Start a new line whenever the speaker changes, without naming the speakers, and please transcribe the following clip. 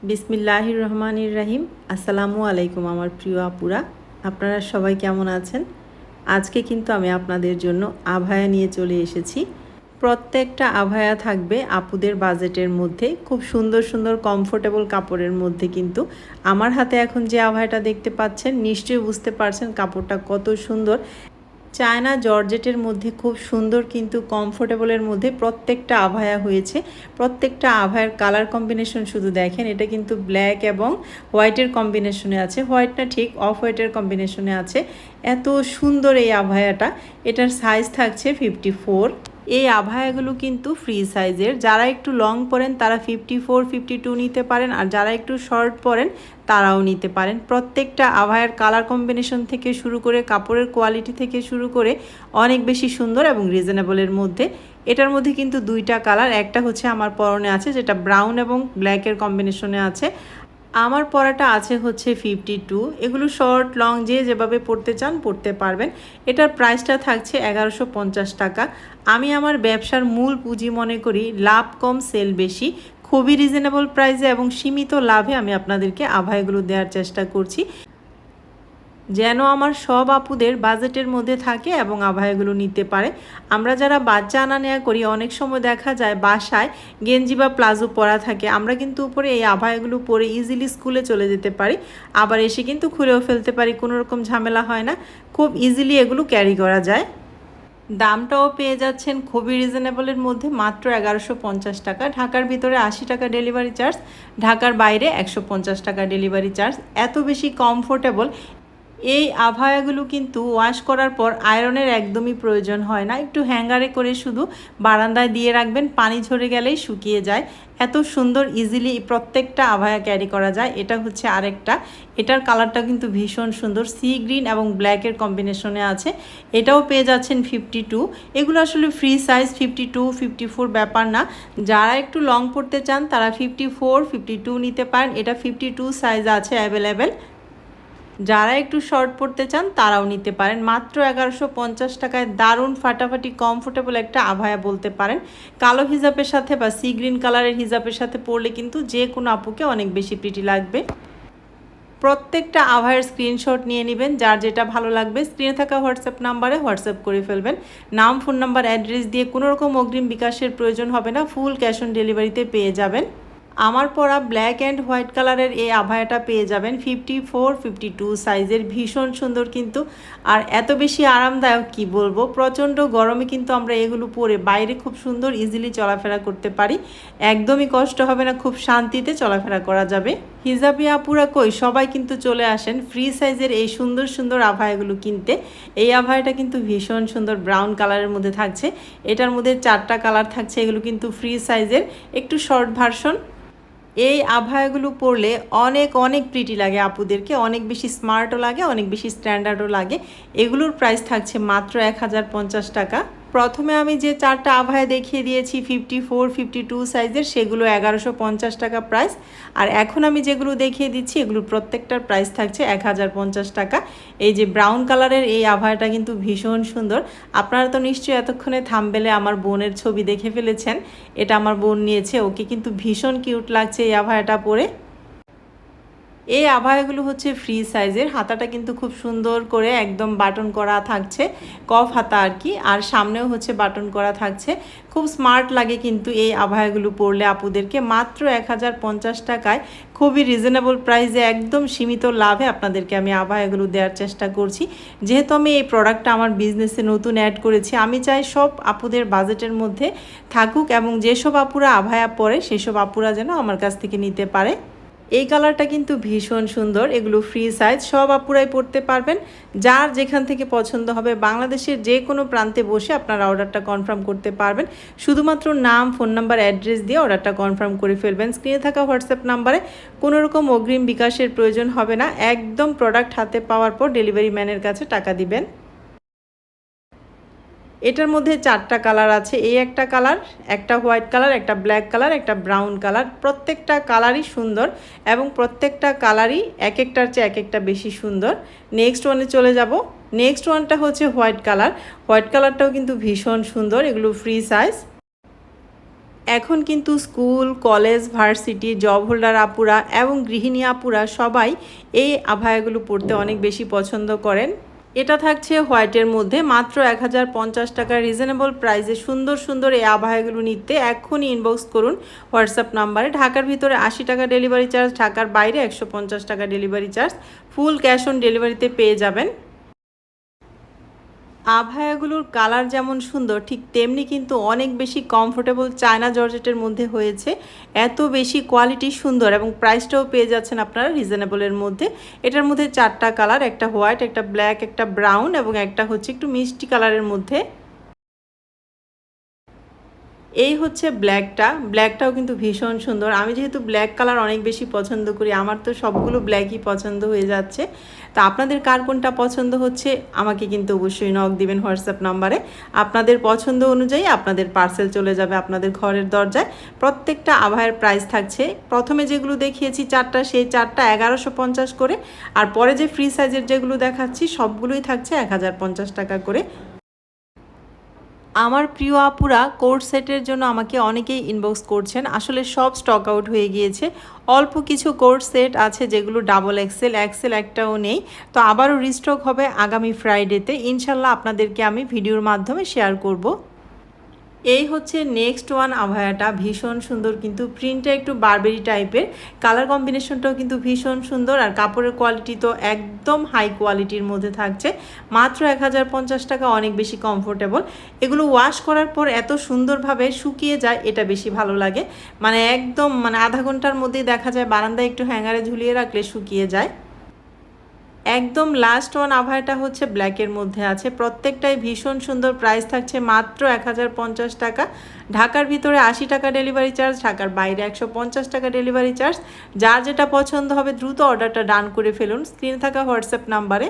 বিসমিল্লাহির রহমানির রহিম। আসসালামু আলাইকুম আমার প্রিয় আপুরা, আপনারা সবাই কেমন আছেন? আজকে কিন্তু আমি আপনাদের জন্য আভায়া নিয়ে চলে এসেছি। প্রত্যেকটা আভায়া থাকবে আপুদের বাজেটের মধ্যে, খুব সুন্দর সুন্দর কমফোর্টেবল কাপড়ের মধ্যে। কিন্তু আমার হাতে এখন যে আভায়াটা দেখতে পাচ্ছেন, নিশ্চয়ই বুঝতে পারছেন কাপড়টা কত সুন্দর। চায়না জর্জেটের মধ্যে খুব সুন্দর কিন্তু কমফোর্টেবলের মধ্যে প্রত্যেকটা আভায়া হয়েছে। প্রত্যেকটা আভায়ার কালার কম্বিনেশন শুধু দেখেন, এটা কিন্তু ব্ল্যাক এবং হোয়াইটের কম্বিনেশনে আছে। হোয়াইট না, ঠিক অফ হোয়াইটের কম্বিনেশনে আছে। এত সুন্দর এই আভায়াটা। এটার সাইজ থাকছে 54। এই আভায়াগুলো কিন্তু ফ্রি সাইজের। যারা একটু লং পরেন তারা 54, 52 নিতে পারেন, আর যারা একটু শর্ট পরেন তারাও নিতে পারেন। প্রত্যেকটা আভায়ার কালার কম্বিনেশন থেকে শুরু করে কাপড়ের কোয়ালিটি থেকে শুরু করে অনেক বেশি সুন্দর এবং রিজনেবলের মধ্যে। এটার মধ্যে কিন্তু দুইটা কালার, একটা হচ্ছে আমার পরনে আছে যেটা ব্রাউন এবং ব্ল্যাকের কম্বিনেশনে আছে। আমার পরাটা আছে হচ্ছে 52। এগুলো শর্ট লং যে যেভাবে পড়তে চান পড়তে পারবেন। এটার প্রাইসটা থাকছে 1150 টাকা। আমি আমার ব্যবসার মূল পুঁজি মনে করি লাভ কম সেল বেশি। খুবই রিজনেবল প্রাইসে এবং সীমিত লাভে আমি আপনাদেরকে আভায়াগুলো দেওয়ার চেষ্টা করছি, যেন আমার সব আপুদের বাজেটের মধ্যে থাকে এবং আভায়াগুলো নিতে পারে। আমরা যারা বাচ্চা আনা নেওয়া করি, অনেক সময় দেখা যায় বাসায় গেঞ্জি বা প্লাজো পরা থাকে, আমরা কিন্তু উপরে এই আভায়াগুলো পরে ইজিলি স্কুলে চলে যেতে পারি, আবার এসে কিন্তু খুলেও ফেলতে পারি, কোনো রকম ঝামেলা হয় না। খুব ইজিলি এগুলো ক্যারি করা যায়। দামটাও পেয়ে যাচ্ছেন খুবই রিজনেবলের মধ্যে, মাত্র 1150 টাকা। ঢাকার ভিতরে 80 টাকা ডেলিভারি চার্জ, ঢাকার বাইরে 150 টাকা ডেলিভারি চার্জ। এত বেশি কমফোর্টেবল এই আভায়াগুলো কিন্তু ওয়াশ করার পর আয়রনের একদমই প্রয়োজন হয় না। একটু হ্যাঙ্গারে করে শুধু বারান্দায় দিয়ে রাখবেন, পানি ঝরে গেলেই শুকিয়ে যায়। এত সুন্দর ইজিলি প্রত্যেকটা আভায়া ক্যারি করা যায়। এটা হচ্ছে আরেকটা, এটার কালারটা কিন্তু ভীষণ সুন্দর, সি গ্রিন এবং ব্ল্যাকের কম্বিনেশনে আছে। এটাও পেয়ে যাচ্ছেন 52। এগুলো আসলে ফ্রি সাইজ, 52, 54 ব্যাপার না। যারা একটু লং পড়তে চান তারা 54, 52 নিতে পারেন। এটা 52 সাইজ আছে অ্যাভেলেবেল। যারা একটু শর্ট পড়তে চান তারাও নিতে পারেন। মাত্র 1150 টাকায় দারুণ ফাটাফাটি কমফোর্টেবল একটা আভায়া বলতে পারেন। কালো হিজাবের সাথে বা সি গ্রিন কালারের হিজাবের সাথে পরলে কিন্তু যে কোনো আপুকে অনেক বেশি প্রিটি লাগবে। প্রত্যেকটা আভায়ের স্ক্রিনশট নিয়ে নেবেন, যার যেটা ভালো লাগবে স্ক্রিনে থাকা হোয়াটসঅ্যাপ নাম্বারে হোয়াটসঅ্যাপ করে ফেলবেন। নাম, ফোন নাম্বার, অ্যাড্রেস দিয়ে কোনো রকম অগ্রিম বিকাশের প্রয়োজন হবে না, ফুল ক্যাশ অন ডেলিভারিতে পেয়ে যাবেন। আমার পরা ব্ল্যাক অ্যান্ড হোয়াইট কালারের এই আভায়াটা পেয়ে যাবেন 54, 52 সাইজের। ভীষণ সুন্দর কিন্তু, আর এত বেশি আরামদায়ক কি বলবো। প্রচণ্ড গরমে কিন্তু আমরা এগুলো পরে বাইরে খুব সুন্দর ইজিলি চলাফেরা করতে পারি, একদমই কষ্ট হবে না, খুব শান্তিতে চলাফেরা করা যাবে। হিজাবি আপুরা কই, সবাই কিন্তু চলে আসেন ফ্রি সাইজের এই সুন্দর সুন্দর আভায়াগুলো কিনতে। এই আভায়াটা কিন্তু ভীষণ সুন্দর, ব্রাউন কালারের মধ্যে থাকছে। এটার মধ্যে 4টা কালার থাকছে। এগুলো কিন্তু ফ্রি সাইজের, একটু শর্ট ভার্সন। এই আভায়াগুলো পরলে অনেক অনেক প্রিটি লাগে আপুদেরকে, অনেক বেশি স্মার্টও লাগে, অনেক বেশি স্ট্যান্ডার্ডও লাগে। এগুলোর প্রাইস থাকছে মাত্র 1050 টাকা। প্রথমে আমি যে 4টা আভায়া দেখিয়ে দিয়েছি 54, 52 সাইজের, সেগুলো 1150 টাকা প্রাইস। আর এখন আমি যেগুলো দেখিয়ে দিচ্ছি এগুলোর প্রত্যেকটার প্রাইস থাকছে 1050 টাকা। এই যে ব্রাউন কালারের এই আভায়াটা কিন্তু ভীষণ সুন্দর। আপনারা তো নিশ্চয়ই এতক্ষণে থাম্বনেলে আমার বোনের ছবি দেখে ফেলেছেন। এটা আমার বোন নিয়েছে, ওকে কিন্তু ভীষণ কিউট লাগছে এই আভায়াটা পরে। এই আভায়াগুলো হচ্ছে ফ্রি সাইজের। হাতাটা কিন্তু খুব সুন্দর করে একদম বাটন করা থাকছে, কফ হাতা আর কি, আর সামনেও হচ্ছে বাটন করা থাকছে। খুব স্মার্ট লাগে কিন্তু এই আভায়াগুলো পরলে আপুদেরকে। মাত্র 1050 টাকায় খুবই রিজনেবল প্রাইসে একদম সীমিত লাভে আপনাদেরকে আমি আভায়াগুলো দেওয়ার চেষ্টা করছি। যেহেতু আমি এই প্রোডাক্টটা আমার বিজনেসে নতুন অ্যাড করেছি, আমি চাই সব আপুদের বাজেটের মধ্যে থাকুক এবং যেসব আপুরা আভায়া পরে সেসব আপুরা যেন আমার কাছ থেকে নিতে পারে। এই কালারটা কিন্তু ভীষণ সুন্দর। এগুলো ফ্রি সাইজ, সব আপুরাই পরতে পারবেন। যার যেখান থেকে পছন্দ হবে বাংলাদেশের যে কোনো প্রান্তে বসে আপনারা অর্ডারটা কনফার্ম করতে পারবেন। শুধুমাত্র নাম, ফোন নাম্বার, অ্যাড্রেস দিয়ে অর্ডারটা কনফার্ম করে ফেলবেন। স্ক্রিনে থাকা হোয়াটসঅ্যাপ নাম্বারে কোনো রকম অগ্রিম বিকাশের প্রয়োজন হবে না, একদম প্রোডাক্ট হাতে পাওয়ার পর ডেলিভারি ম্যানের কাছে টাকা দিবেন। এটার মধ্যে 4টা কালার আছে। এই একটা কালার, একটা হোয়াইট কালার, একটা ব্ল্যাক কালার, একটা ব্রাউন কালার। প্রত্যেকটা কালারই সুন্দর এবং প্রত্যেকটা কালারই এক একটার চেয়ে এক একটা বেশি সুন্দর। নেক্সট ওয়ানে চলে যাব। নেক্সট ওয়ানটা হচ্ছে হোয়াইট কালার। হোয়াইট কালারটাও কিন্তু ভীষণ সুন্দর। এগুলো ফ্রি সাইজ। এখন কিন্তু school, college, varsity, job holder আপুরা এবং গৃহিণী আপুরা সবাই এই আভায়াগুলো পরতে অনেক বেশি পছন্দ করেন। এটা থাকছে হোয়াইটের মধ্যে মাত্র 1050 টাকা রিজনেবল প্রাইসে। সুন্দর সুন্দর এই আভায়াগুলো নিতে এক্ষুনি ইনবক্স করুন হোয়াটসঅ্যাপ নাম্বারে। ঢাকার ভিতরে 80 টাকা ডেলিভারি চার্জ, ঢাকার বাইরে 150 টাকা delivery charge. Full cash on ডেলিভারিতে পেয়ে যাবেন। আভায়াগুলোর কালার যেমন সুন্দর ঠিক তেমনি কিন্তু অনেক বেশি কমফোর্টেবল চায়না জর্জেটের মধ্যে হয়েছে। এত বেশি কোয়ালিটি সুন্দর এবং প্রাইসটাও পেয়ে যাচ্ছেন আপনারা রিজনেবলের মধ্যে। এটার মধ্যে 4টা কালার, একটা হোয়াইট, একটা ব্ল্যাক, একটা ব্রাউন এবং একটা হচ্ছে একটু মিষ্টি কালারের মধ্যে। এই হচ্ছে ব্ল্যাকটাও কিন্তু ভীষণ সুন্দর। আমি যেহেতু ব্ল্যাক কালার অনেক বেশি পছন্দ করি, আমার তো সবগুলো ব্ল্যাকই পছন্দ হয়ে যাচ্ছে। তো আপনাদের কার কোনটা পছন্দ হচ্ছে আমাকে কিন্তু অবশ্যই নক দিবেন হোয়াটসঅ্যাপ নাম্বারে। আপনাদের পছন্দ অনুযায়ী আপনাদের পার্সেল চলে যাবে আপনাদের ঘরের দরজায়। প্রত্যেকটা আভায়ের প্রাইস থাকছে, প্রথমে যেগুলো দেখিয়েছি 4টা, সেই 4টা 1150 করে, আর পরে যে ফ্রি সাইজের যেগুলো দেখাচ্ছি সবগুলোই থাকছে 1050 টাকা করে। আমার প্রিয় আপুরা কোট সেটের জন্য আমাকে অনেকেই ইনবক্স করছেন। আসলে সব স্টক আউট হয়ে গিয়েছে। অল্প কিছু কোট সেট আছে যেগুলো ডাবল এক্সেল একটাও নেই। তো আবারও রিস্টক হবে আগামী ফ্রাইডেতে, ইনশাল্লাহ আপনাদেরকে আমি ভিডিওর মাধ্যমে শেয়ার করব। এই হচ্ছে নেক্সট ওয়ান আভায়াটা, ভীষণ সুন্দর কিন্তু প্রিন্টটা একটু বারবেরি টাইপের, কালার কম্বিনেশনটাও কিন্তু ভীষণ সুন্দর, আর কাপড়ের কোয়ালিটি তো একদম হাই কোয়ালিটির মধ্যে থাকছে। মাত্র 1050 টাকা, অনেক বেশি কমফোর্টেবল। এগুলো ওয়াশ করার পর এত সুন্দরভাবে শুকিয়ে যায়, এটা বেশি ভালো লাগে। মানে একদম আধা ঘন্টার মধ্যেই দেখা যায় বারান্দায় একটু হ্যাঙ্গারে ঝুলিয়ে রাখলে শুকিয়ে যায়। একদম লাস্ট ওয়ান আভায়াটা হচ্ছে ব্ল্যাকের মধ্যে আছে। প্রত্যেকটাই ভীষণ সুন্দর, প্রাইস থাকছে মাত্র 1050 টাকা। ঢাকার ভিতরে 80 টাকা ডেলিভারি চার্জ, ঢাকার বাইরে 150 টাকা ডেলিভারি চার্জ। যার যেটা পছন্দ হবে দ্রুত অর্ডারটা ডান করে ফেলুন স্ক্রিনে থাকা হোয়াটসঅ্যাপ নাম্বারে।